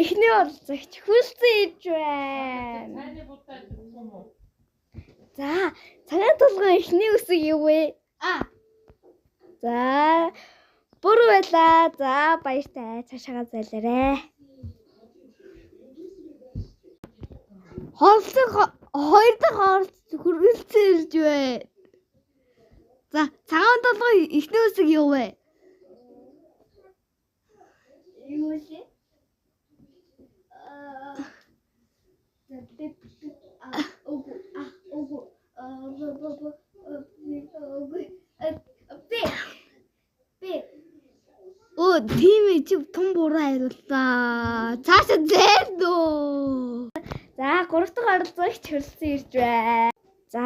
Эхний оролцогч хүлцэн иж байна. За, цагаан толгой эхний үсэг юу вэ? За, буруу байлаа. За, баяртай. Цаашаа зайлаарэ. Хоёр дахь оролцогч хүлцэн ирж байна. За, цагаан толгой эхний үсэг юу вэ? Юу вэ? Оо, тийм ээ чи том буруу хариуллаа. Цаашаа зээлдөө. За, гурав дахь оролцогч хүлцэн ирж байна. За,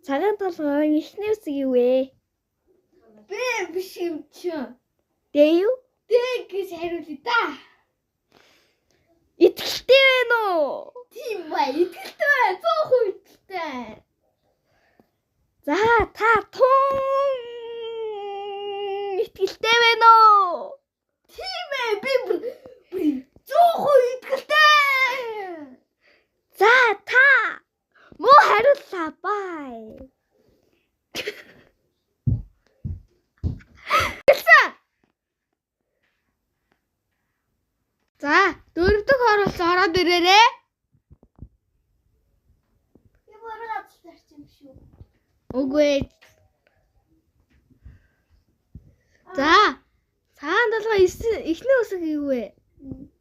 цагаан толгой эхний үсэг юу вэ? Би биш юм чи. Дээ юу? Дээ гэж хариулъя да. Итгэлтэй байна уу? Тийм ба, итгэлтэй байна. 100% итгэлтэй. За, та тун итгэлтэй байна уу? Тийм ээ, би 100% итгэлтэй. За, та муу хариуллаа. Бай. За, дөрөв дэх оролцоо ороод ирээрээ. Би буруу гацлаарч юм шүү. Үгүй. За, цагаан толгой эхний үсэг юу вэ?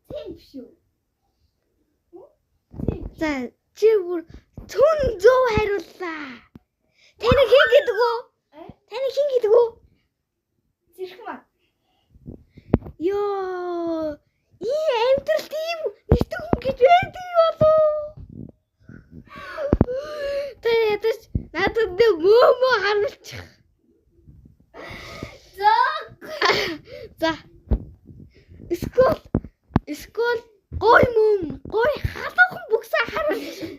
Тийм шүү. За, чи бүр 100% хариуллаа. Таны хэн гэдэг үү? Таны хэн гэдэг үү? Зэрхмаа. Йоо. Амьдралд ийм нэгэн хүн гэж байдаг болов. Тэр ядаж надад мөө харуулчих. За. Скол гой халуухан бүксээ харуулчих.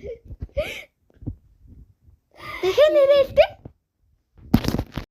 Дахин нэрэлтэй.